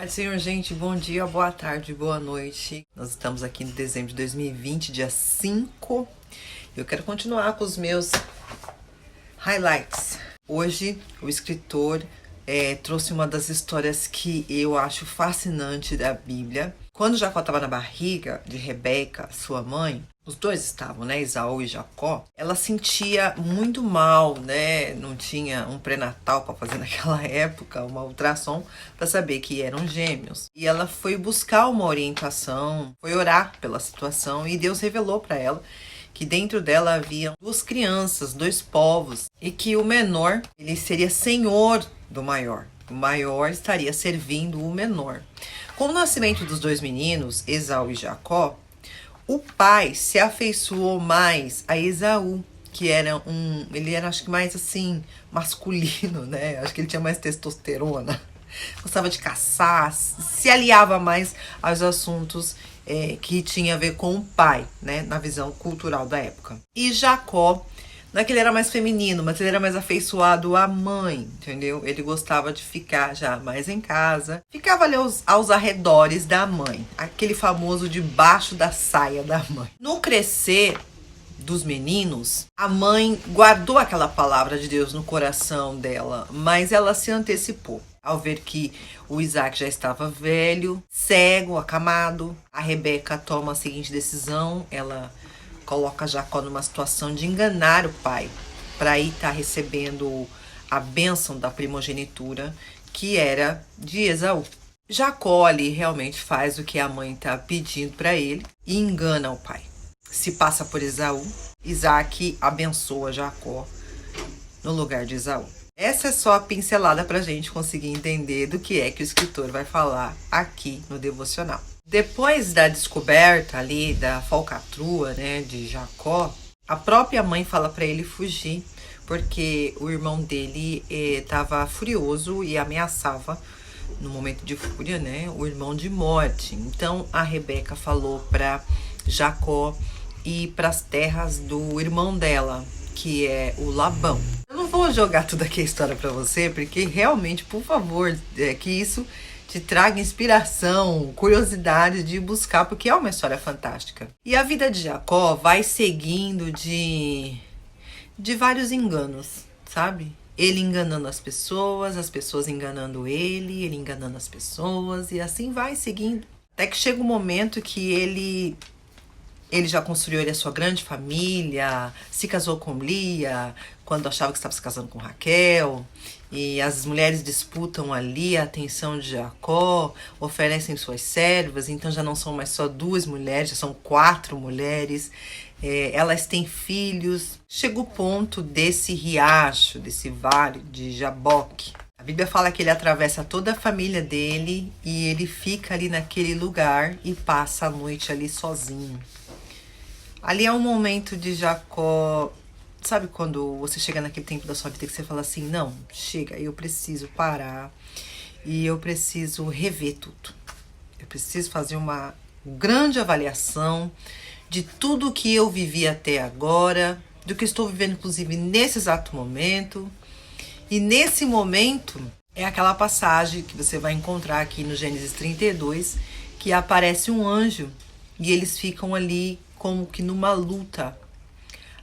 Paz do Senhor, gente, bom dia, boa tarde, boa noite. Nós estamos aqui em dezembro de 2020, dia 5. Eu quero continuar com os meus highlights. Hoje, o escritor trouxe uma das histórias que eu acho fascinante da Bíblia. Quando Jacó estava na barriga de Rebeca, sua mãe, os dois estavam, né, Esaú e Jacó, ela sentia muito mal, né, não tinha um pré-natal para fazer naquela época, uma ultrassom, para saber que eram gêmeos. E ela foi buscar uma orientação, foi orar pela situação e Deus revelou para ela que dentro dela havia duas crianças, dois povos, e que o menor, ele seria senhor do maior. O maior estaria servindo o menor. Com o nascimento dos dois meninos, Esaú e Jacó, o pai se afeiçoou mais a Esaú, que ele era acho que mais assim, masculino, né? Acho que ele tinha mais testosterona. Gostava de caçar, se aliava mais aos assuntos que tinha a ver com o pai, né? Na visão cultural da época. E Jacó, não é que ele era mais feminino, mas ele era mais afeiçoado à mãe, entendeu? Ele gostava de ficar já mais em casa. Ficava ali aos arredores da mãe. Aquele famoso debaixo da saia da mãe. No crescer dos meninos, a mãe guardou aquela palavra de Deus no coração dela, mas ela se antecipou. Ao ver que o Isaac já estava velho, cego, acamado, a Rebeca toma a seguinte decisão, ela coloca Jacó numa situação de enganar o pai, para aí estar recebendo a bênção da primogenitura, que era de Esaú. Jacó ali realmente faz o que a mãe está pedindo para ele e engana o pai. Se passa por Esaú, Isaac abençoa Jacó no lugar de Esaú. Essa é só a pincelada para a gente conseguir entender do que é que o escritor vai falar aqui no devocional. Depois da descoberta ali da falcatrua, né, de Jacó, a própria mãe fala para ele fugir, porque o irmão dele estava furioso e ameaçava, no momento de fúria, né, o irmão de morte. Então a Rebeca falou para Jacó ir para as terras do irmão dela, que é o Labão. Eu não vou jogar tudo aqui a história para você, porque realmente, por favor, que isso te traga inspiração, curiosidade de buscar, porque é uma história fantástica. E a vida de Jacó vai seguindo de vários enganos, sabe? Ele enganando as pessoas enganando ele enganando as pessoas, e assim vai seguindo. Até que chega um momento que ele já construiu a sua grande família, se casou com Lia, quando achava que estava se casando com Raquel, e as mulheres disputam ali a atenção de Jacó, oferecem suas servas, então já não são mais só duas mulheres, já são 4 mulheres, elas têm filhos. Chega o ponto desse riacho, desse vale de Jaboque. A Bíblia fala que ele atravessa toda a família dele e ele fica ali naquele lugar e passa a noite ali sozinho. Ali é um momento de Jacó, sabe quando você chega naquele tempo da sua vida que você fala assim, não, chega, eu preciso parar e eu preciso rever tudo. Eu preciso fazer uma grande avaliação de tudo que eu vivi até agora, do que estou vivendo inclusive nesse exato momento. E nesse momento é aquela passagem que você vai encontrar aqui no Gênesis 32, que aparece um anjo e eles ficam ali como que numa luta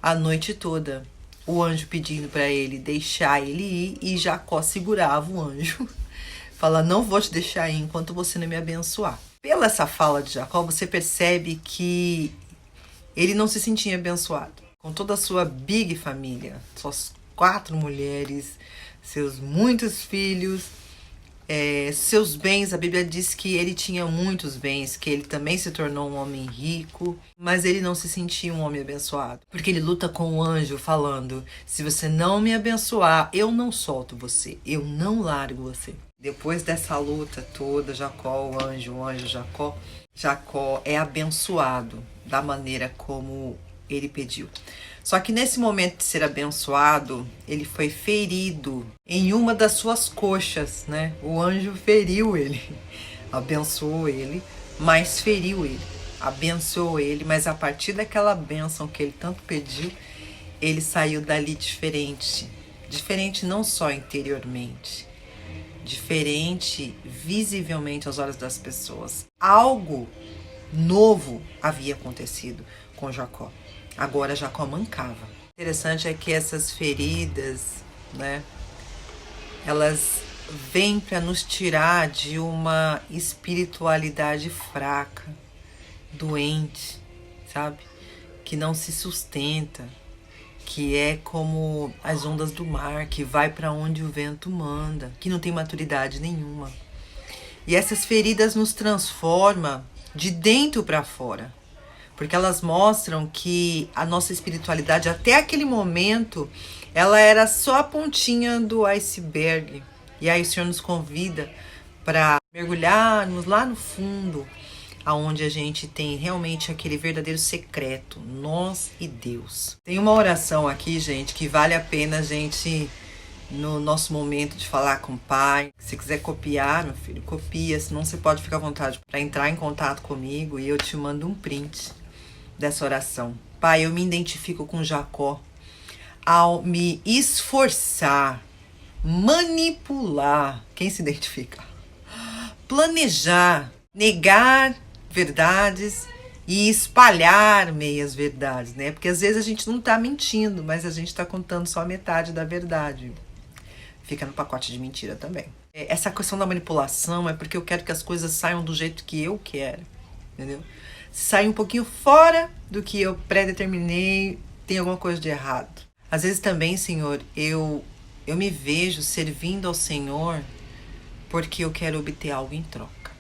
a noite toda. O anjo pedindo para ele deixar ele ir e Jacó segurava o anjo. Fala, não vou te deixar ir enquanto você não me abençoar. Pela essa fala de Jacó, você percebe que ele não se sentia abençoado. Com toda a sua big família, suas 4 mulheres, seus muitos filhos, seus bens, a Bíblia diz que ele tinha muitos bens, que ele também se tornou um homem rico, mas ele não se sentia um homem abençoado, porque ele luta com o anjo falando, se você não me abençoar, eu não solto você, eu não largo você. Depois dessa luta toda, Jacó, o anjo, Jacó é abençoado da maneira como ele pediu. Só que nesse momento de ser abençoado, ele foi ferido em uma das suas coxas, né? O anjo feriu ele, abençoou ele, mas feriu ele. Abençoou ele, mas a partir daquela bênção que ele tanto pediu, ele saiu dali diferente. Diferente não só interiormente, diferente visivelmente aos olhos das pessoas. Algo novo havia acontecido com Jacó. Agora Jacó mancava. O interessante é que essas feridas, né, elas vêm para nos tirar de uma espiritualidade fraca, doente, sabe? Que não se sustenta, que é como as ondas do mar, que vai para onde o vento manda, que não tem maturidade nenhuma. E essas feridas nos transformam de dentro para fora, porque elas mostram que a nossa espiritualidade, até aquele momento, ela era só a pontinha do iceberg. E aí o Senhor nos convida para mergulharmos lá no fundo, aonde a gente tem realmente aquele verdadeiro secreto, nós e Deus. Tem uma oração aqui, gente, que vale a pena a gente, no nosso momento de falar com o Pai. Se quiser copiar, meu filho, copia, senão você pode ficar à vontade para entrar em contato comigo e eu te mando um print dessa oração. Pai, eu me identifico com Jacó ao me esforçar, manipular, quem se identifica? Planejar, negar verdades e espalhar meias verdades, né? Porque às vezes a gente não tá mentindo, mas a gente tá contando só a metade da verdade. Fica no pacote de mentira também. Essa questão da manipulação é porque eu quero que as coisas saiam do jeito que eu quero, entendeu? Se sair um pouquinho fora do que eu pré-determinei, tem alguma coisa de errado. Às vezes também, Senhor, eu me vejo servindo ao Senhor porque eu quero obter algo em troca.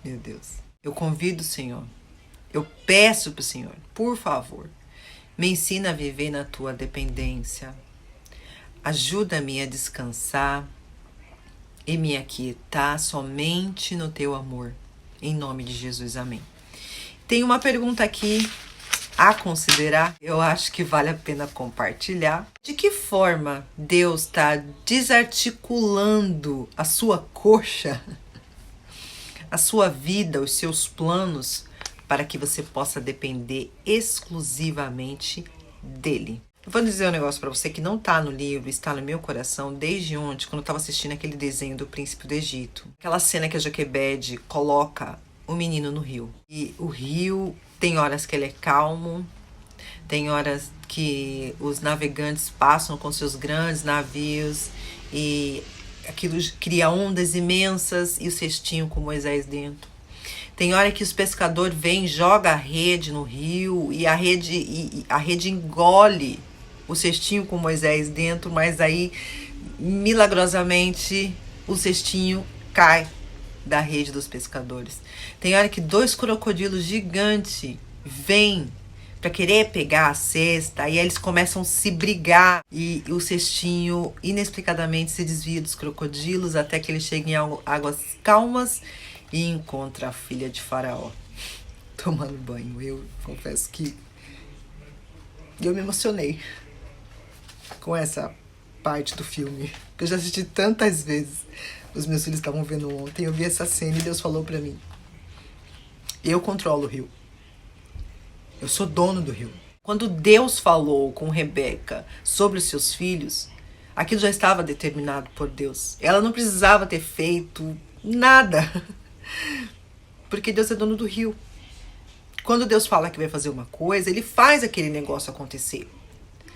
Meu Deus. Eu convido o Senhor, eu peço para o Senhor, por favor, me ensina a viver na tua dependência. Ajuda-me a descansar e me aquietar somente no teu amor. Em nome de Jesus, amém. Tem uma pergunta aqui a considerar, eu acho que vale a pena compartilhar. De que forma Deus está desarticulando a sua coxa, a sua vida, os seus planos, para que você possa depender exclusivamente dele? Eu vou dizer um negócio para você que não está no livro, está no meu coração desde ontem, quando eu estava assistindo aquele desenho do Príncipe do Egito. Aquela cena que a Joquebede coloca o menino no rio. E o rio tem horas que ele é calmo, tem horas que os navegantes passam com seus grandes navios e aquilo cria ondas imensas e o cestinho com Moisés dentro. Tem hora que os pescadores vêm, jogam a rede no rio e a rede engole o cestinho com Moisés dentro, mas aí, milagrosamente, o cestinho cai da rede dos pescadores. Tem hora que 2 crocodilos gigantes vêm para querer pegar a cesta e aí eles começam a se brigar e o cestinho inexplicadamente se desvia dos crocodilos até que ele chega em águas calmas e encontra a filha de Faraó tomando banho. Eu confesso que eu me emocionei com essa parte do filme, que eu já assisti tantas vezes. Os meus filhos estavam vendo ontem, eu vi essa cena e Deus falou pra mim: eu controlo o rio. Eu sou dono do rio. Quando Deus falou com Rebeca sobre os seus filhos, aquilo já estava determinado por Deus. Ela não precisava ter feito nada, porque Deus é dono do rio. Quando Deus fala que vai fazer uma coisa, ele faz aquele negócio acontecer.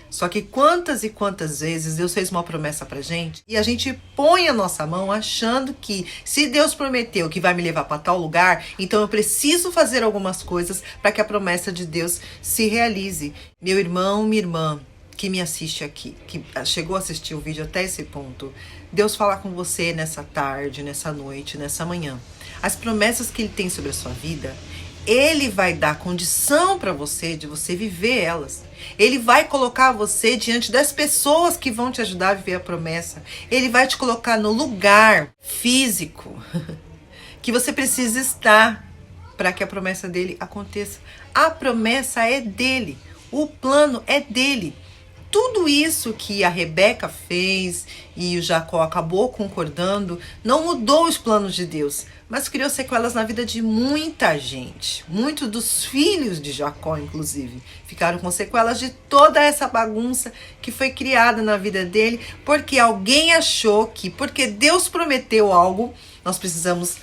Só que quantas e quantas vezes Deus fez uma promessa pra gente e a gente põe a nossa mão achando que se Deus prometeu que vai me levar para tal lugar, então eu preciso fazer algumas coisas para que a promessa de Deus se realize. Meu irmão, minha irmã que me assiste aqui, que chegou a assistir o vídeo até esse ponto, Deus fala com você nessa tarde, nessa noite, nessa manhã. As promessas que Ele tem sobre a sua vida, Ele vai dar condição para você de você viver elas. Ele vai colocar você diante das pessoas que vão te ajudar a viver a promessa. Ele vai te colocar no lugar físico que você precisa estar para que a promessa dele aconteça. A promessa é dele. O plano é dele. tudo isso que a Rebeca fez e o Jacó acabou concordando não mudou os planos de Deus, mas criou sequelas na vida de muita gente. Muitos dos filhos de Jacó, inclusive, ficaram com sequelas de toda essa bagunça que foi criada na vida dele, porque alguém achou que, porque Deus prometeu algo, nós precisamos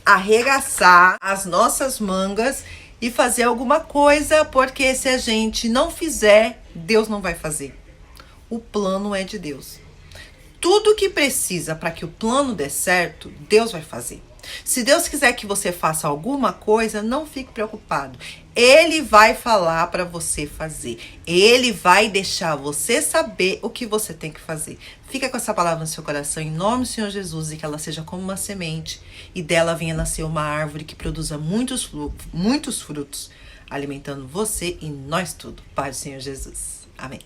arregaçar as nossas mangas e fazer alguma coisa, porque se a gente não fizer, Deus não vai fazer. O plano é de Deus. Tudo que precisa para que o plano dê certo, Deus vai fazer. Se Deus quiser que você faça alguma coisa, não fique preocupado. Ele vai falar para você fazer. Ele vai deixar você saber o que você tem que fazer. Fica com essa palavra no seu coração, em nome do Senhor Jesus, e que ela seja como uma semente e dela venha nascer uma árvore que produza muitos frutos, alimentando você e nós tudo. Paz do Senhor Jesus. Amém.